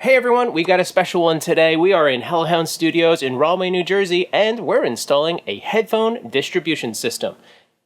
Hey everyone, we got a special one today. We are in Hellhound Studios in Rahway, New Jersey, and we're installing a headphone distribution system.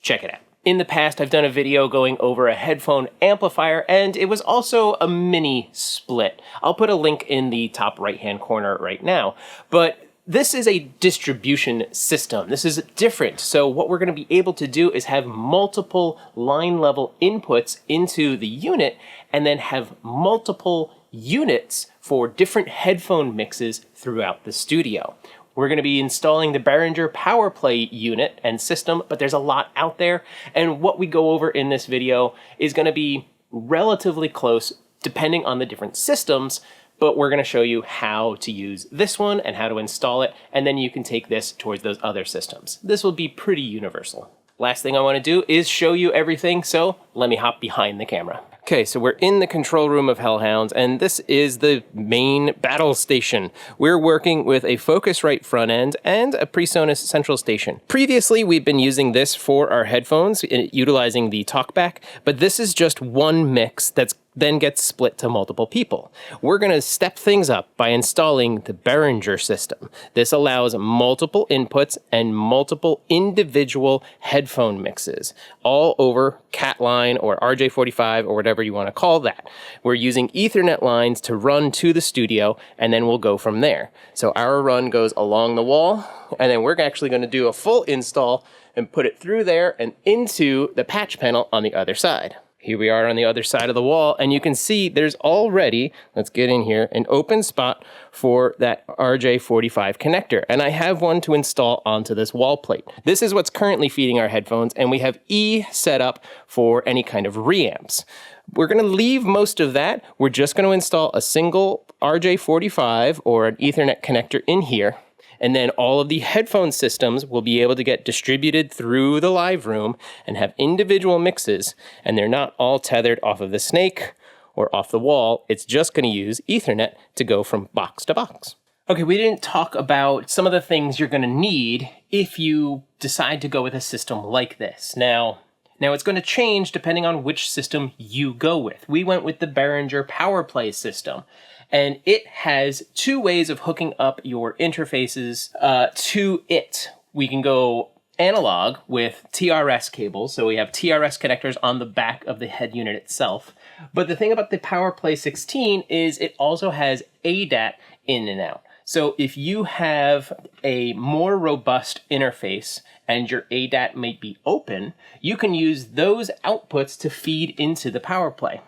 Check it out. In the past, I've done a video going over a headphone amplifier, and it was also a mini split. I'll put a link in the top right-hand corner right now, but this is a distribution system. This is different. So what we're going to be able to do is have multiple line level inputs into the unit and then have multiple units for different headphone mixes throughout the studio. We're going to be installing the Behringer Powerplay unit and system, but there's a lot out there. And what we go over in this video is going to be relatively close depending on the different systems, but we're going to show you how to use this one and how to install it, and then you can take this towards those other systems. This will be pretty universal. Last thing I want to do is show you everything, so let me hop behind the camera. Okay, so we're in the control room of Hellhounds, and this is the main battle station. We're working with a Focusrite front end and a PreSonus central station. Previously, we've been using this for our headphones, utilizing the talkback, but this is just one mix that's then gets split to multiple people. We're going to step things up by installing the Behringer system. This allows multiple inputs and multiple individual headphone mixes, all over Cat-line or RJ45 or whatever you want to call that. We're using Ethernet lines to run to the studio, and then we'll go from there. So our run goes along the wall, and then we're actually going to do a full install and put it through there and into the patch panel on the other side. Here we are on the other side of the wall, and you can see there's already, let's get in here, an open spot for that RJ45 connector. And I have one to install onto this wall plate. This is what's currently feeding our headphones, and we have E set up for any kind of reamps. We're going to leave most of that. We're just going to install a single RJ45 or an Ethernet connector in here. And then all of the headphone systems will be able to get distributed through the live room and have individual mixes, and they're not all tethered off of the snake or off the wall. It's just going to use Ethernet to go from box to box. Okay, we didn't talk about some of the things you're going to need if you decide to go with a system like this. Now it's going to change depending on which system you go with. We went with the Behringer Powerplay system, and it has two ways of hooking up your interfaces to it. We can go analog with TRS cables, so we have TRS connectors on the back of the head unit itself. But the thing about the Powerplay 16 is it also has ADAT in and out. So if you have a more robust interface and your ADAT might be open, you can use those outputs to feed into the Powerplay.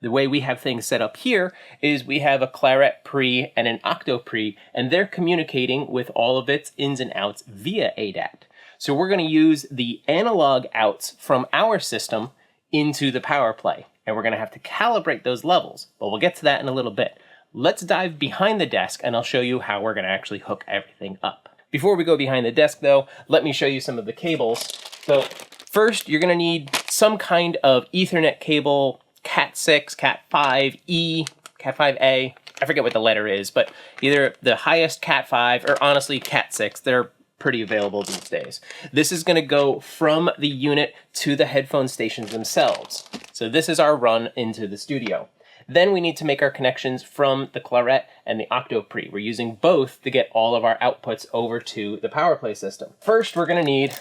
The way we have things set up here is we have a Claret pre and an Octo pre, and they're communicating with all of its ins and outs via ADAT. So we're going to use the analog outs from our system into the Powerplay, and we're going to have to calibrate those levels, but we'll get to that in a little bit. Let's dive behind the desk, and I'll show you how we're going to actually hook everything up. Before we go behind the desk, though, let me show you some of the cables. So first, you're going to need some kind of Ethernet cable, Cat6, Cat5E, Cat5A, I forget what the letter is, but either the highest Cat5 or honestly Cat6, they're pretty available these days. This is going to go from the unit to the headphone stations themselves. So this is our run into the studio. Then we need to make our connections from the Claret and the Octo pre. We're using both to get all of our outputs over to the Powerplay system. First, we're going to need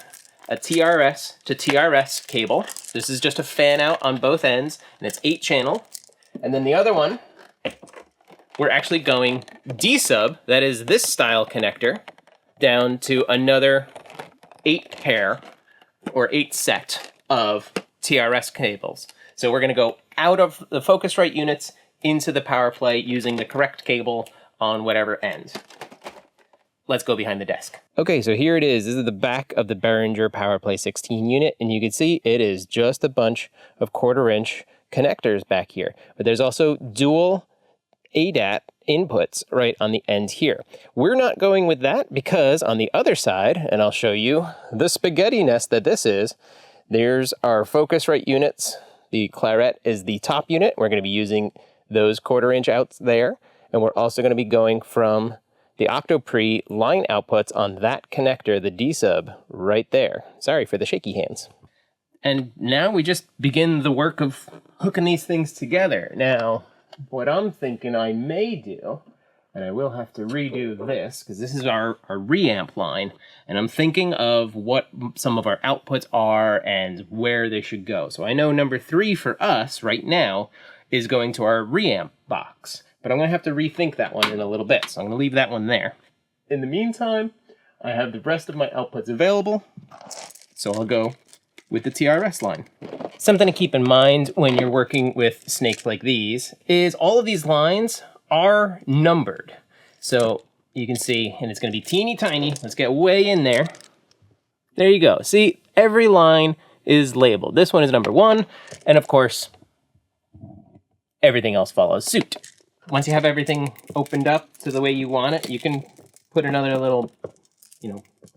a TRS to TRS cable. This is just a fan out on both ends, and it's 8 channel. And then the other one, we're actually going D-sub, that is this style connector, down to another 8 pair or 8 set of TRS cables. So we're going to go out of the Focusrite units into the Powerplay using the correct cable on whatever end. Let's go behind the desk. Okay, so here it is. This is the back of the Behringer Powerplay 16 unit, and you can see it is just a bunch of 1/4-inch connectors back here. But there's also dual ADAT inputs right on the end here. We're not going with that because on the other side, and I'll show you the spaghetti nest that this is, there's our Focusrite units. The Claret is the top unit. We're going to be using those 1/4-inch outs there, and we're also going to be going from the Octo pre line outputs on that connector, the D-sub, right there. Sorry for the shaky hands. And now we just begin the work of hooking these things together. Now, what I'm thinking I may do, and I will have to redo this, because this is our reamp line, and I'm thinking of what some of our outputs are and where they should go. So I know number 3 for us right now is going to our reamp box, but I'm going to have to rethink that one in a little bit, so I'm going to leave that one there. In the meantime, I have the rest of my outputs available, so I'll go with the TRS line. Something to keep in mind when you're working with snakes like these is all of these lines are numbered. So you can see, and it's going to be teeny tiny. Let's get way in there. There you go. See, every line is labeled. This one is number 1, and of course, everything else follows suit. Once you have everything opened up to the way you want it, you can put another little,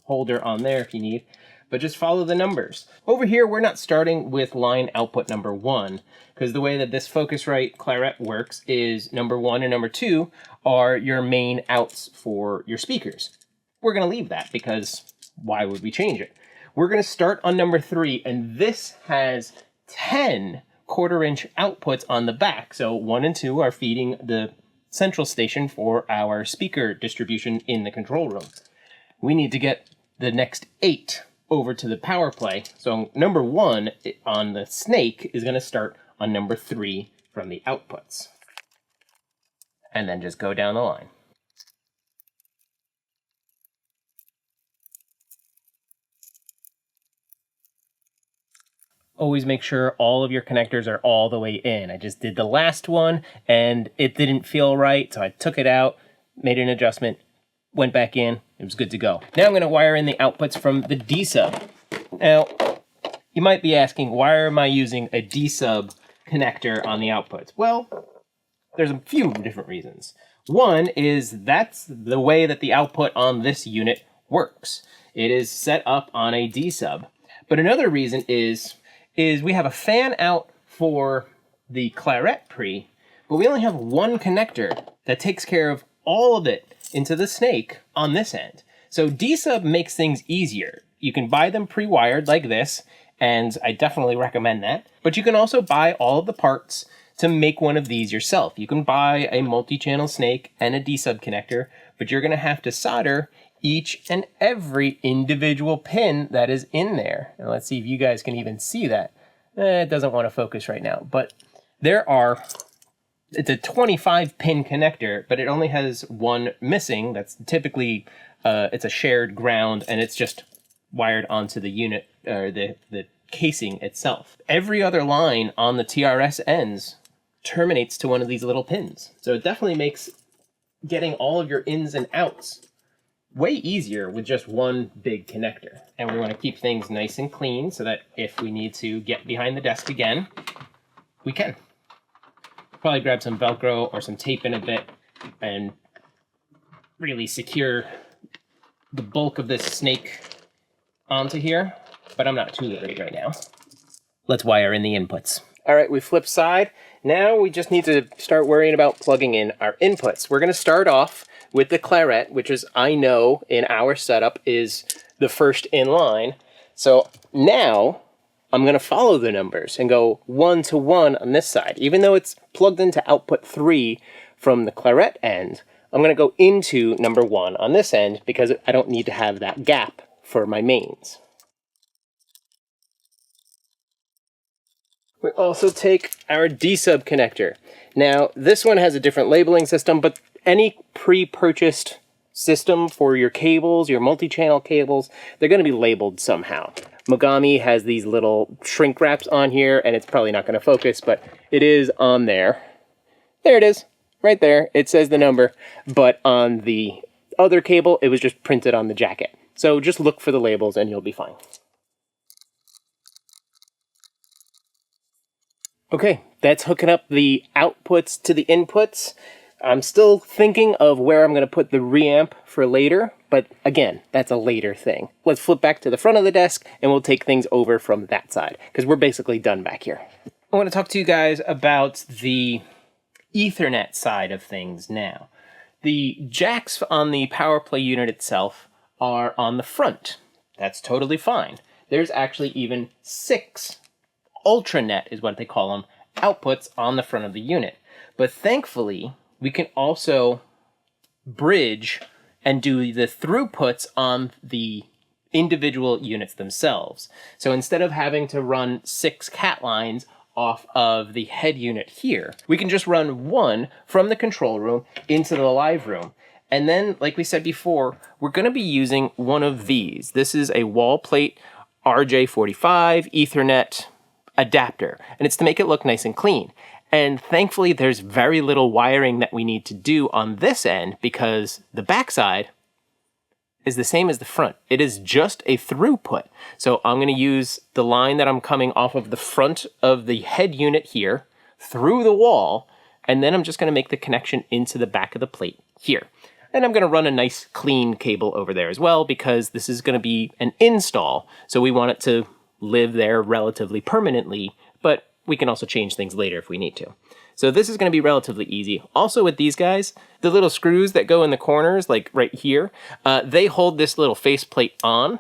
holder on there if you need. But just follow the numbers. Over here, we're not starting with line output number 1, because the way that this Focusrite claret works is number 1 and number 2 are your main outs for your speakers. We're going to leave that because why would we change it? We're going to start on number 3, and this has 10 quarter-inch outputs on the back. So 1 and 2 are feeding the central station for our speaker distribution in the control room. We need to get the next 8 over to the Powerplay. So number 1 on the snake is going to start on number 3 from the outputs. And then just go down the line. Always make sure all of your connectors are all the way in. I just did the last one and it didn't feel right, so I took it out, made an adjustment, went back in, it was good to go. Now I'm going to wire in the outputs from the D-sub. Now, you might be asking, why am I using a D-sub connector on the outputs? Well, there's a few different reasons. One is that's the way that the output on this unit works. It is set up on a D-sub. But another reason is we have a fan out for the claret pre, but we only have one connector that takes care of all of it into the snake on this end. So D-sub makes things easier. You can buy them pre-wired like this, and I definitely recommend that. But you can also buy all of the parts to make one of these yourself. You can buy a multi-channel snake and a D-sub connector, but you're going to have to solder each and every individual pin that is in there. And let's see if you guys can even see that. It doesn't want to focus right now, but it's a 25 pin connector, but it only has one missing. That's typically, it's a shared ground, and it's just wired onto the unit, or the casing itself. Every other line on the TRS ends terminates to one of these little pins. So it definitely makes getting all of your ins and outs way easier with just one big connector. And we want to keep things nice and clean so that if we need to get behind the desk again, we can. Probably grab some Velcro or some tape in a bit and really secure the bulk of this snake onto here, but I'm not too worried right now. Let's wire in the inputs. All right, we flip side. Now we just need to start worrying about plugging in our inputs. We're gonna start off with the claret, which is, I know in our setup is the first in line. So now I'm gonna follow the numbers and go 1 to 1 on this side. Even though it's plugged into output 3 from the claret end, I'm gonna go into number 1 on this end because I don't need to have that gap for my mains. We also take our D-sub connector. Now, this one has a different labeling system, but any pre-purchased system for your cables, your multi-channel cables, they're going to be labeled somehow. Mogami has these little shrink wraps on here, and it's probably not going to focus, but it is on there. There it is, right there. It says the number, but on the other cable, it was just printed on the jacket. So just look for the labels and you'll be fine. Okay, that's hooking up the outputs to the inputs. I'm still thinking of where I'm going to put the reamp for later, but again, that's a later thing. Let's flip back to the front of the desk and we'll take things over from that side because we're basically done back here. I want to talk to you guys about the Ethernet side of things now. The jacks on the Powerplay unit itself are on the front. That's totally fine. There's actually even 6 Ultranet is what they call them, outputs on the front of the unit. But thankfully, we can also bridge and do the throughputs on the individual units themselves. So instead of having to run 6 cat lines off of the head unit here, we can just run one from the control room into the live room. And then, like we said before, we're going to be using one of these. This is a wall plate RJ45 Ethernet adapter, and it's to make it look nice and clean. And thankfully, there's very little wiring that we need to do on this end because the backside is the same as the front. It is just a throughput. So I'm going to use the line that I'm coming off of the front of the head unit here through the wall, and then I'm just going to make the connection into the back of the plate here. And I'm going to run a nice clean cable over there as well because this is going to be an install. So we want it to live there relatively permanently, but we can also change things later if we need to. So this is going to be relatively easy. Also with these guys, the little screws that go in the corners, like right here, they hold this little faceplate on,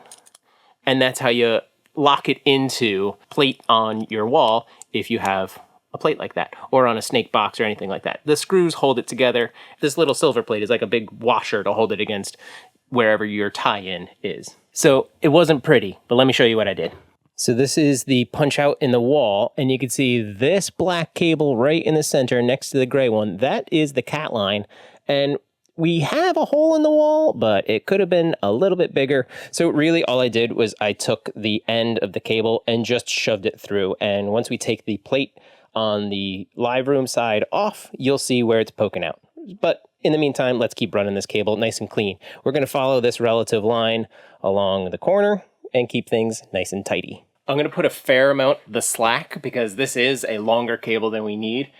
and that's how you lock it into plate on your wall if you have a plate like that, or on a snake box or anything like that. The screws hold it together. This little silver plate is like a big washer to hold it against wherever your tie-in is. So it wasn't pretty, but let me show you what I did. So this is the punch out in the wall, and you can see this black cable right in the center next to the gray one. That is the cat line, and we have a hole in the wall, but it could have been a little bit bigger. So really all I did was I took the end of the cable and just shoved it through. And once we take the plate on the live room side off, you'll see where it's poking out. But in the meantime, let's keep running this cable nice and clean. We're going to follow this relative line along the corner and keep things nice and tidy. I'm going to put a fair amount of the slack, because this is a longer cable than we need,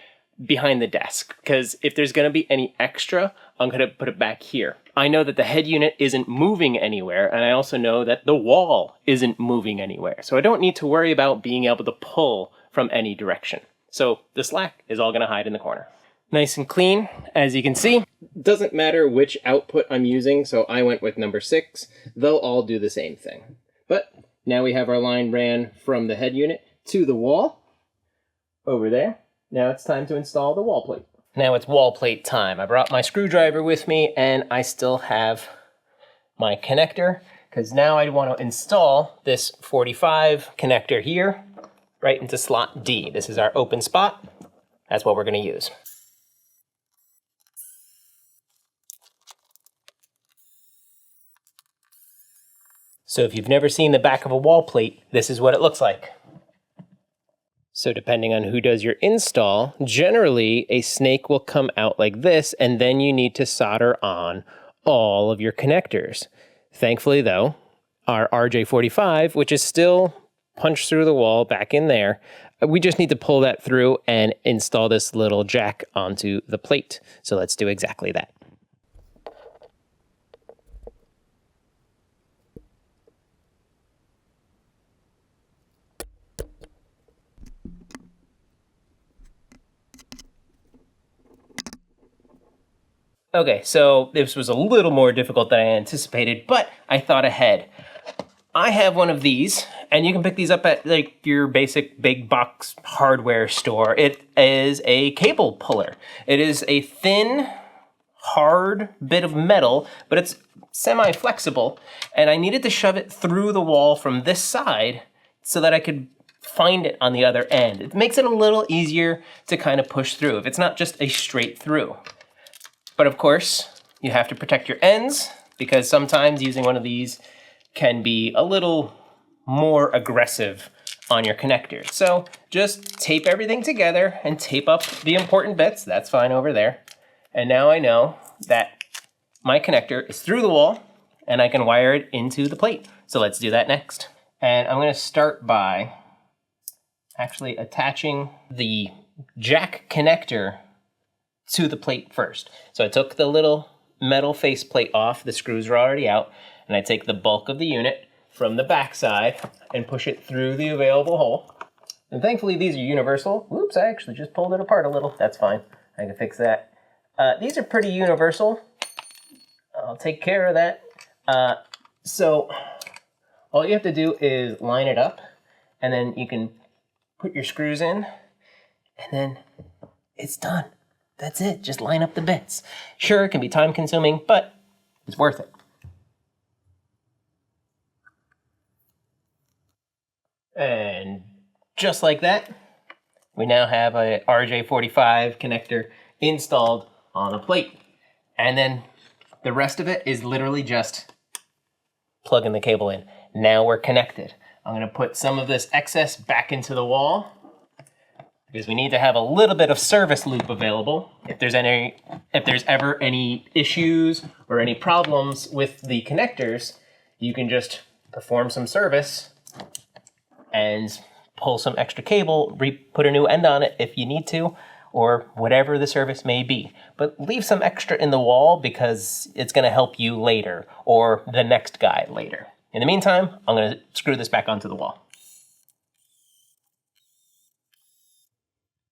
behind the desk. Because if there's going to be any extra, I'm going to put it back here. I know that the head unit isn't moving anywhere, and I also know that the wall isn't moving anywhere. So I don't need to worry about being able to pull from any direction. So the slack is all going to hide in the corner. Nice and clean, as you can see. Doesn't matter which output I'm using, so I went with number 6. They'll all do the same thing. But now we have our line ran from the head unit to the wall over there. Now it's time to install the wall plate. Now it's wall plate time. I brought my screwdriver with me, and I still have my connector, because now I want to install this 45 connector here right into slot D. This is our open spot. That's what we're going to use. So if you've never seen the back of a wall plate, this is what it looks like. So depending on who does your install, generally a snake will come out like this, and then you need to solder on all of your connectors. Thankfully though, our RJ45, which is still punched through the wall back in there, we just need to pull that through and install this little jack onto the plate. So let's do exactly that. Okay, so this was a little more difficult than I anticipated, but I thought ahead. I have one of these, and you can pick these up at like your basic big box hardware store. It is a cable puller. It is a thin, hard bit of metal, but it's semi-flexible, and I needed to shove it through the wall from this side so that I could find it on the other end. It makes it a little easier to kind of push through if it's not just a straight through. But of course, you have to protect your ends, because sometimes using one of these can be a little more aggressive on your connectors. So just tape everything together and tape up the important bits. That's fine over there. And now I know that my connector is through the wall and I can wire it into the plate. So let's do that next. And I'm going to start by actually attaching the jack connector to the plate first. So I took the little metal faceplate off, the screws are already out, and I take the bulk of the unit from the back side and push it through the available hole. And thankfully these are universal. Whoops, I actually just pulled it apart a little. That's fine, I can fix that. These are pretty universal. I'll take care of that. So all you have to do is line it up, and then you can put your screws in, and then it's done. That's it. Just line up the bits. Sure, it can be time consuming, but it's worth it. And just like that, we now have a RJ45 connector installed on a plate. And then the rest of it is literally just plugging the cable in. Now we're connected. I'm going to put some of this excess back into the wall because we need to have a little bit of service loop available. If there's ever any issues or any problems with the connectors, you can just perform some service and pull some extra cable, put a new end on it if you need to, or whatever the service may be. But leave some extra in the wall because it's going to help you later or the next guy later. In the meantime, I'm going to screw this back onto the wall.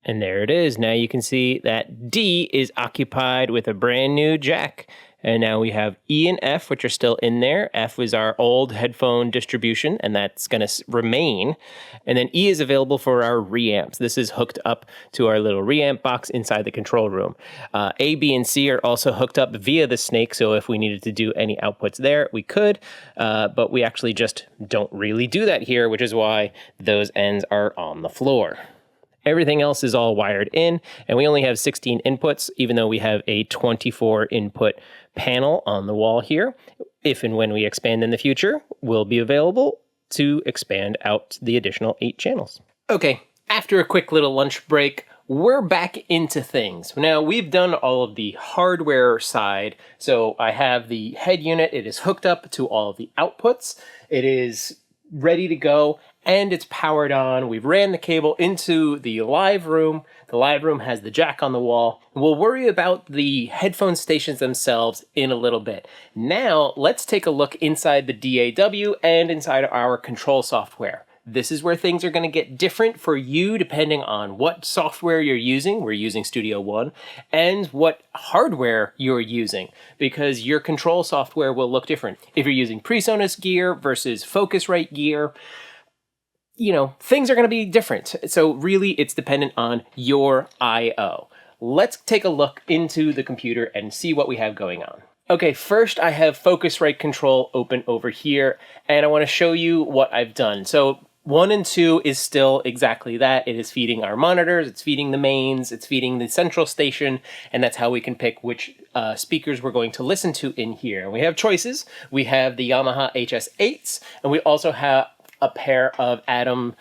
And there it is. Now you can see that D is occupied with a brand new jack. And now we have E and F, which are still in there. F was our old headphone distribution, and that's going to remain. And then E is available for our reamps. This is hooked up to our little reamp box inside the control room. A, B, and C are also hooked up via the snake, so if we needed to do any outputs there, we could. But we actually just don't really do that here, which is why those ends are on the floor. Everything else is all wired in, and we only have 16 inputs, even though we have a 24 input panel on the wall here. If and when we expand in the future, will be available to expand out the additional 8 channels. Okay, after a quick little lunch break, we're back into things. Now, we've done all of the hardware side. So I have the head unit. It is hooked up to all of the outputs. It is ready to go, and it's powered on. We've ran the cable into the live room. The live room has the jack on the wall. We'll worry about the headphone stations themselves in a little bit. Now, let's take a look inside the DAW and inside our control software. This is where things are going to get different for you depending on what software you're using. We're using Studio One, and what hardware you're using, because your control software will look different. If you're using PreSonus gear versus Focusrite gear, you know, things are going to be different. So really, it's dependent on your I/O. Let's take a look into the computer and see what we have going on. Okay, first I have Focusrite control open over here, and I want to show you what I've done. So 1 and 2 is still exactly that. It is feeding our monitors, it's feeding the mains, it's feeding the central station, and that's how we can pick which speakers we're going to listen to in here. We have choices. We have the Yamaha HS8s, and we also have a pair of Atom,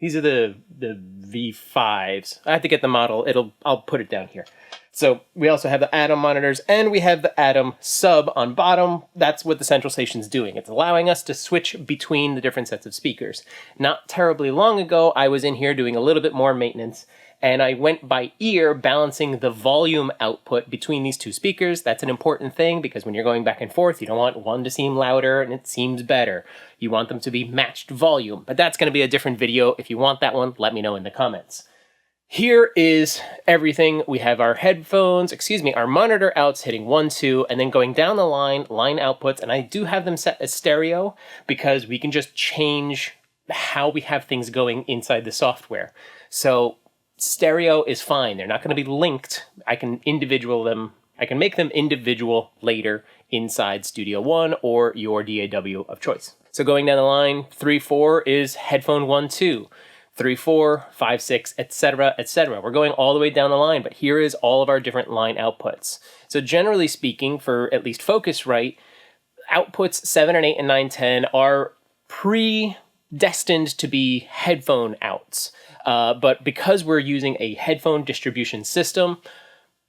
these are the V5s. I have to get the model. I'll put it down here. So we also have the Atom monitors, and we have the Atom sub on bottom. That's what the central station's doing. It's allowing us to switch between the different sets of speakers. Not terribly long ago, I was in here doing a little bit more maintenance, and I went by ear balancing the volume output between these two speakers. That's an important thing, because when you're going back and forth, you don't want one to seem louder and it seems better. You want them to be matched volume, but that's going to be a different video. If you want that one, let me know in the comments. Here is everything. We have our headphones, our monitor outs hitting 1, 2, and then going down the line outputs, and I do have them set as stereo because we can just change how we have things going inside the software. So stereo is fine. They're not going to be linked. I can make them individual later inside Studio One or your DAW of choice. So going down the line, 3, 4 is headphone 1, 2. 3, 4, 5, 6, etc., etc. We're going all the way down the line, but here is all of our different line outputs. So generally speaking, for at least Focusrite, outputs 7 and 8 and 9, 10 are predestined to be headphone outs. But because we're using a headphone distribution system,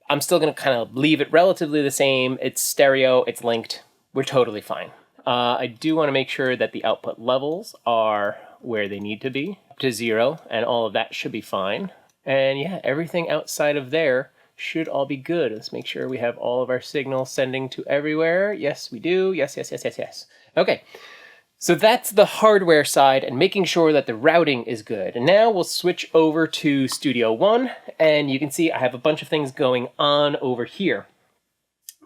I'm still going to kind of leave it relatively the same. It's stereo, it's linked, we're totally fine. I do want to make sure that the output levels are where they need to be, to 0, and all of that should be fine. And yeah, everything outside of there should all be good. Let's make sure we have all of our signals sending to everywhere. Yes, we do. Yes, yes, yes, yes, yes. Okay, so that's the hardware side and making sure that the routing is good. And now we'll switch over to Studio One, and you can see I have a bunch of things going on over here.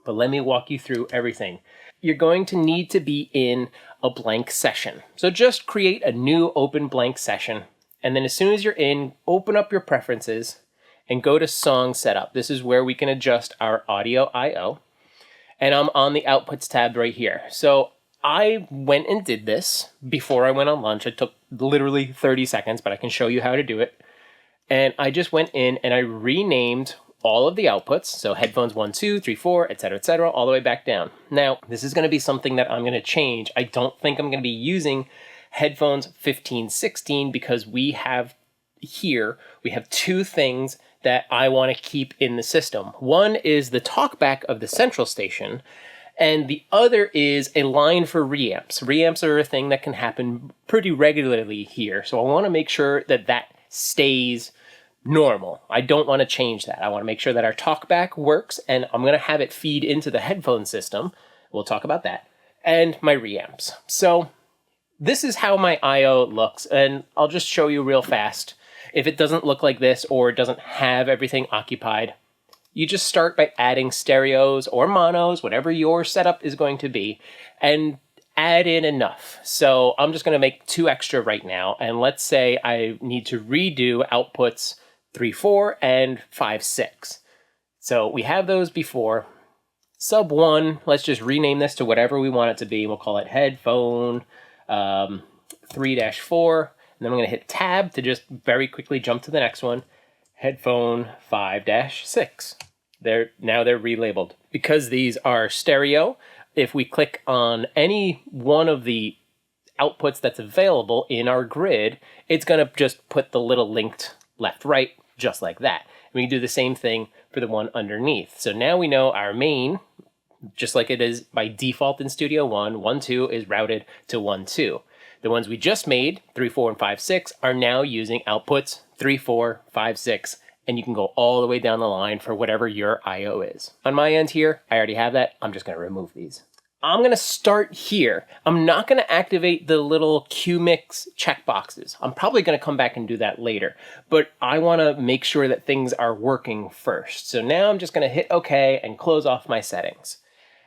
But let me walk you through everything. You're going to need to be in a blank session. So just create a new open blank session. And then as soon as you're in, open up your preferences and go to Song Setup. This is where we can adjust our audio I/O. And I'm on the Outputs tab right here. So I went and did this before I went on lunch. It took literally 30 seconds, but I can show you how to do it. And I just went in and I renamed all of the outputs. So headphones 1, 2, 3, 4, etc., all the way back down. Now, this is going to be something that I'm going to change. I don't think I'm going to be using headphones 15, 16 because we have two things that I want to keep in the system. One is the talkback of the central station, and the other is a line for reamps. Reamps are a thing that can happen pretty regularly here, so I want to make sure that that stays normal. I don't want to change that. I want to make sure that our talkback works, and I'm going to have it feed into the headphone system. We'll talk about that. And my reamps. So this is how my I/O looks, and I'll just show you real fast. If it doesn't look like this or it doesn't have everything occupied, you just start by adding stereos or monos, whatever your setup is going to be, and add in enough. So I'm just going to make 2 extra right now, and let's say I need to redo outputs 3, 4 and 5, 6. So we have those before. Sub 1, let's just rename this to whatever we want it to be. We'll call it headphone 3-4. And then I'm going to hit tab to just very quickly jump to the next one. Headphone 5-6. Now they're relabeled. Because these are stereo, if we click on any one of the outputs that's available in our grid, it's going to just put the little linked left, right, just like that. And we can do the same thing for the one underneath. So now we know our main, just like it is by default in Studio One, 1, 2 is routed to 1, 2. The ones we just made, 3, 4, and 5, 6, are now using outputs 3, 4, 5, 6, and you can go all the way down the line for whatever your I/O is. On my end here, I already have that. I'm just going to remove these. I'm going to start here. I'm not going to activate the little QMix checkboxes. I'm probably going to come back and do that later, but I want to make sure that things are working first. So now I'm just going to hit OK and close off my settings.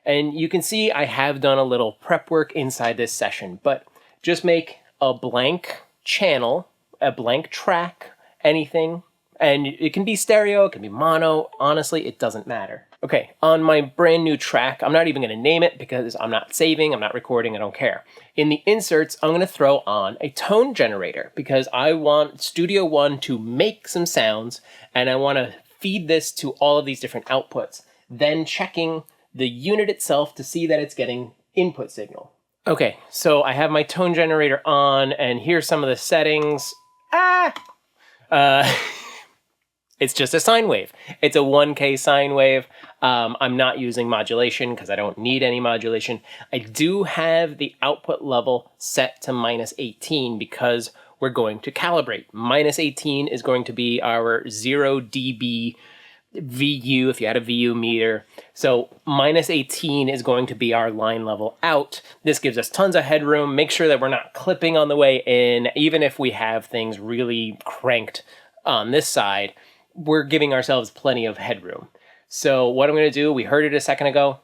And you can see I have done a little prep work inside this session, but just make a blank channel, a blank track, anything, and it can be stereo, it can be mono, honestly, it doesn't matter. Okay, on my brand new track, I'm not even going to name it because I'm not saving, I'm not recording, I don't care. In the inserts, I'm going to throw on a tone generator because I want Studio One to make some sounds, and I want to feed this to all of these different outputs, then checking the unit itself to see that it's getting input signal. Okay, so I have my tone generator on, and here's some of the settings. It's just a sine wave. It's a 1K sine wave. I'm not using modulation because I don't need any modulation. I do have the output level set to -18 because we're going to calibrate. -18 is going to be our 0 dB VU, if you had a VU meter. So -18 is going to be our line level out. This gives us tons of headroom. Make sure that we're not clipping on the way in. Even if we have things really cranked on this side, we're giving ourselves plenty of headroom. So what I'm going to do, we heard it a second ago.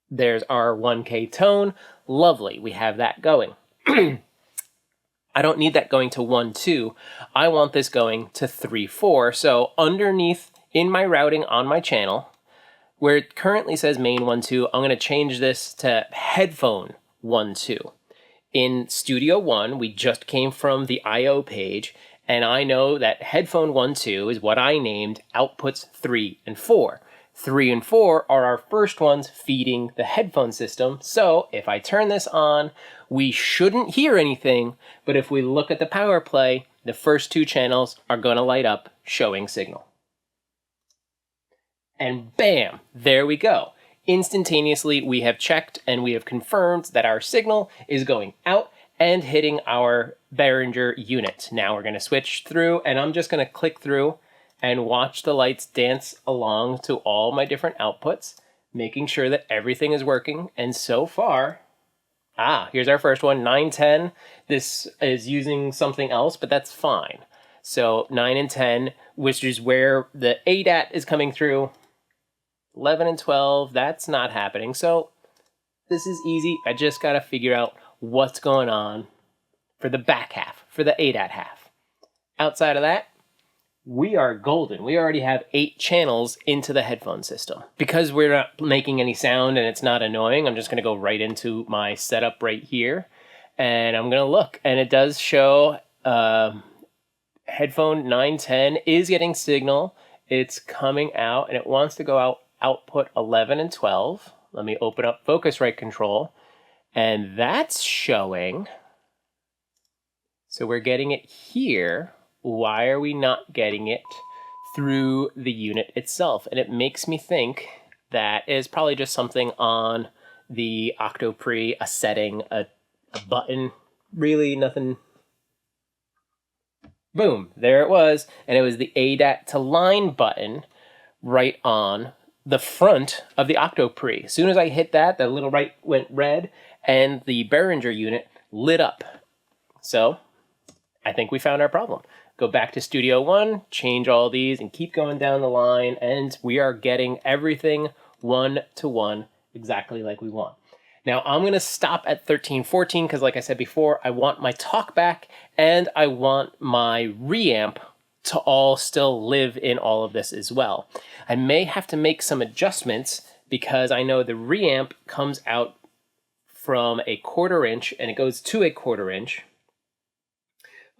There's our 1K tone. Lovely, we have that going. I don't need that going to 1, 2. I want this going to 3, 4. So underneath in my routing on my channel, where it currently says main 1, 2, I'm going to change this to headphone 1, 2. In Studio One, we just came from the I/O page, and I know that headphone 1, 2 is what I named outputs 3 and 4. 3 and 4 are our first ones feeding the headphone system. So if I turn this on, we shouldn't hear anything, but if we look at the power play, the first 2 channels are going to light up showing signal. And bam, there we go. Instantaneously, we have checked and we have confirmed that our signal is going out and hitting our Behringer unit. Now we're going to switch through, and I'm just going to click through and watch the lights dance along to all my different outputs, making sure that everything is working. And so far, here's our first one, 9, 10. This is using something else, but that's fine. So 9 and 10, which is where the ADAT is coming through. 11 and 12, that's not happening. So this is easy. I just got to figure out what's going on for the back half, for the ADAT half. Outside of that, we are golden. We already have 8 channels into the headphone system. Because we're not making any sound and it's not annoying, I'm just gonna go right into my setup right here. And I'm gonna look, and it does show headphone 910 is getting signal. It's coming out, and it wants to go out output 11 and 12. Let me open up Focusrite control, and that's showing. So we're getting it here. Why are we not getting it through the unit itself? And it makes me think that is probably just something on the Octopre, a setting, a button, really nothing. Boom, there it was. And it was the ADAT to line button right on the front of the Octopre. As soon as I hit that, the little light went red and the Behringer unit lit up. So I think we found our problem. Go back to Studio One, change all these, and keep going down the line, and we are getting everything one-to-one exactly like we want. Now I'm gonna stop at 1314 because like I said before, I want my talkback and I want my reamp to all still live in all of this as well. I may have to make some adjustments because I know the reamp comes out from a 1/4 inch and it goes to a 1/4 inch.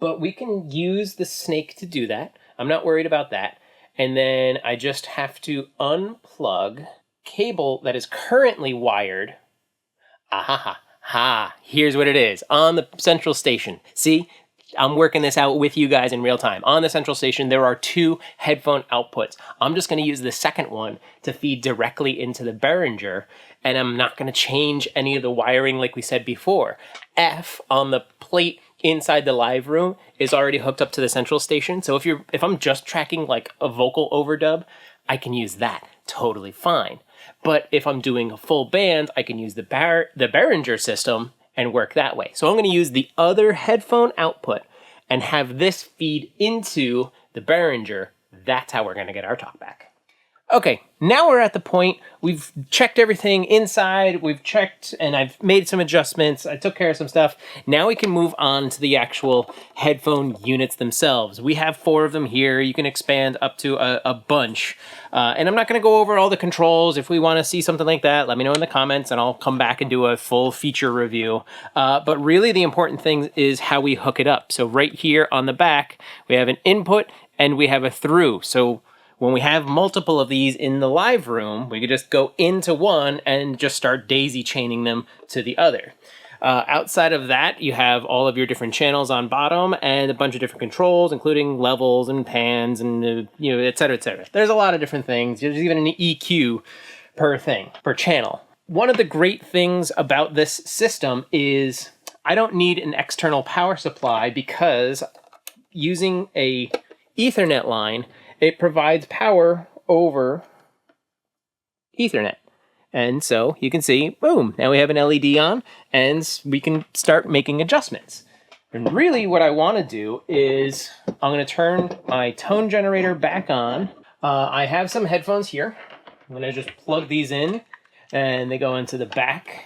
But we can use the snake to do that. I'm not worried about that. And then I just have to unplug cable that is currently wired. Here's what it is. On the central station. See, I'm working this out with you guys in real time. On the central station, there are 2 headphone outputs. I'm just going to use the second one to feed directly into the Behringer, and I'm not going to change any of the wiring like we said before. F on the plate inside the live room is already hooked up to the central station. So if I'm just tracking like a vocal overdub, I can use that totally fine. But if I'm doing a full band, I can use the Behringer system and work that way. So I'm going to use the other headphone output and have this feed into the Behringer. That's how we're going to get our talkback. Okay, now we're at the point, we've checked everything inside, we've checked and I've made some adjustments, I took care of some stuff. Now we can move on to the actual headphone units themselves. We have 4 of them here, you can expand up to a bunch. And I'm not gonna go over all the controls. If we wanna see something like that, let me know in the comments and I'll come back and do a full feature review. But really the important thing is how we hook it up. So right here on the back, we have an input and we have a through. So when we have multiple of these in the live room, we could just go into one and just start daisy chaining them to the other. Outside of that, you have all of your different channels on bottom and a bunch of different controls, including levels and pans and, et cetera, et cetera. There's a lot of different things. There's even an EQ per channel. One of the great things about this system is I don't need an external power supply because using a Ethernet line, it provides power over Ethernet. And so you can see, boom, now we have an LED on and we can start making adjustments. And really what I want to do is I'm going to turn my tone generator back on. I have some headphones here. I'm going to just plug these in and they go into the back.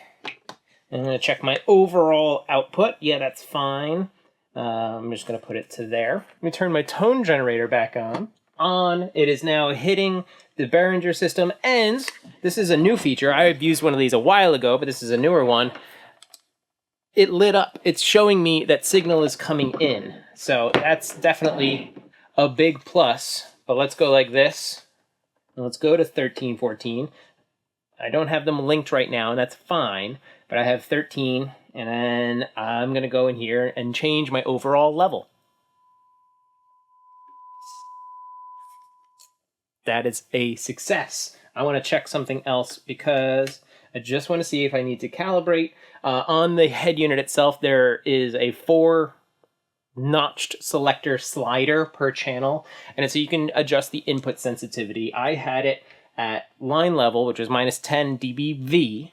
And I'm going to check my overall output. Yeah, that's fine. I'm just going to put it to there. Let me turn my tone generator back on. It is now hitting the Behringer system, and this is a new feature. I have used one of these a while ago, but this is a newer one. It lit up. It's showing me that signal is coming in. So that's definitely a big plus. But let's go like this. Let's go to 1314. I don't have them linked right now, and that's fine. But I have 13, and then I'm going to go in here and change my overall level. That is a success. I want to check something else because I just want to see if I need to calibrate. On the head unit itself, there is a 4-notched selector slider per channel, and so you can adjust the input sensitivity. I had it at line level, which was -10 dBV,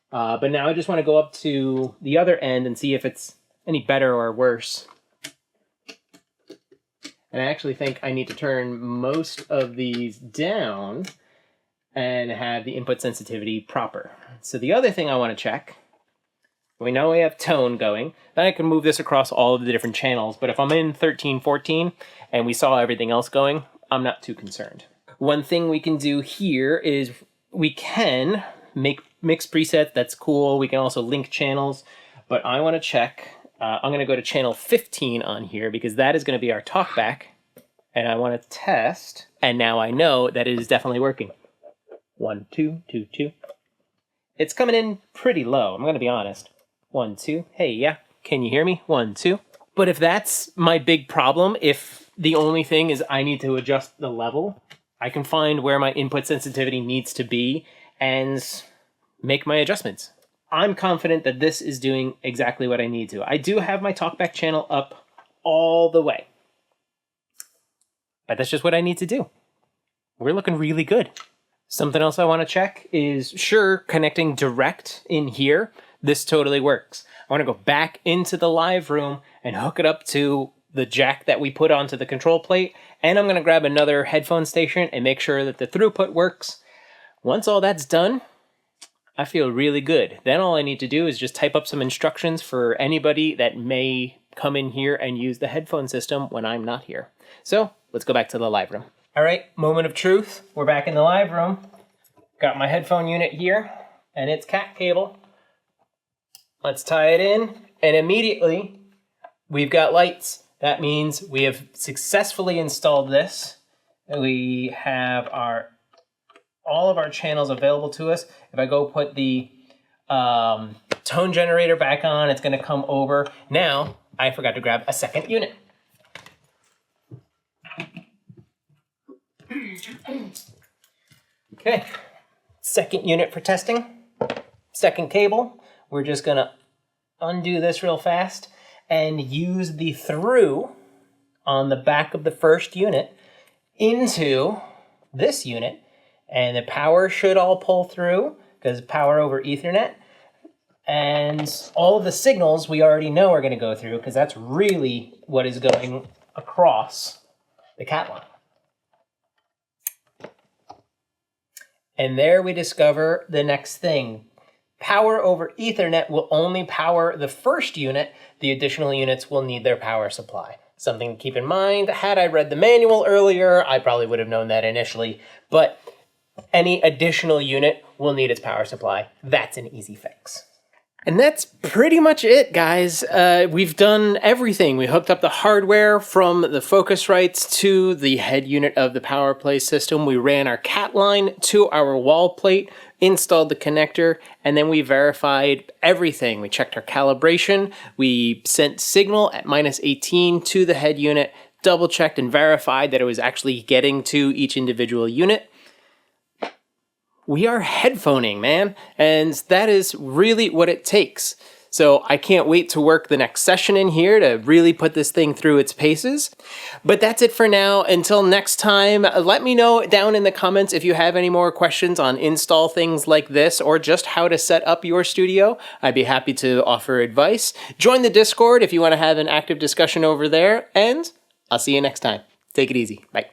but now I just want to go up to the other end and see if it's any better or worse. And I actually think I need to turn most of these down and have the input sensitivity proper. So the other thing I want to check We know we have tone going. Then I can move this across all of the different channels. But if I'm in 13, 14, and we saw everything else going, I'm not too concerned. One thing we can do here is we can make mix presets. That's cool. We can also link channels. But I want to check. I'm going to go to channel 15 on here because that is going to be our talkback. And I want to test. And now I know that it is definitely working. 1, 2, 2, 2. It's coming in pretty low. I'm going to be honest. 1, 2. Hey, yeah. Can you hear me? 1, 2. But if that's my big problem, if the only thing is I need to adjust the level, I can find where my input sensitivity needs to be and make my adjustments. I'm confident that this is doing exactly what I need to. I do have my talkback channel up all the way. But that's just what I need to do. We're looking really good. Something else I want to check is, sure, connecting direct in here, this totally works. I want to go back into the live room and hook it up to the jack that we put onto the control plate. And I'm going to grab another headphone station and make sure that the throughput works. Once all that's done, I feel really good. Then all I need to do is just type up some instructions for anybody that may come in here and use the headphone system when I'm not here. So let's go back to the live room. All right, moment of truth. We're back in the live room. Got my headphone unit here and its cat cable. Let's tie it in, and immediately we've got lights. That means we have successfully installed this. We have all of our channels available to us. If I go put the tone generator back on, it's going to come over. Now, I forgot to grab a second unit. Okay, second unit for testing. Second cable. We're just going to undo this real fast and use the through on the back of the first unit into this unit. And the power should all pull through because power over Ethernet. And all of the signals we already know are going to go through because that's really what is going across the cat line. And there we discover the next thing. Power over Ethernet will only power the first unit. The additional units will need their power supply. Something to keep in mind. Had I read the manual earlier, I probably would have known that initially. But any additional unit will need its power supply. That's an easy fix. And that's pretty much it, guys. We've done everything. We hooked up the hardware from the Focusrites to the head unit of the Powerplay system. We ran our cat line to our wall plate, installed the connector, and then we verified everything. We checked our calibration. We sent signal at -18 to the head unit, double checked and verified that it was actually getting to each individual unit. We are headphoning, man, and that is really what it takes. So I can't wait to work the next session in here to really put this thing through its paces. But that's it for now. Until next time, let me know down in the comments if you have any more questions on install things like this or just how to set up your studio. I'd be happy to offer advice. Join the Discord if you want to have an active discussion over there, and I'll see you next time. Take it easy. Bye.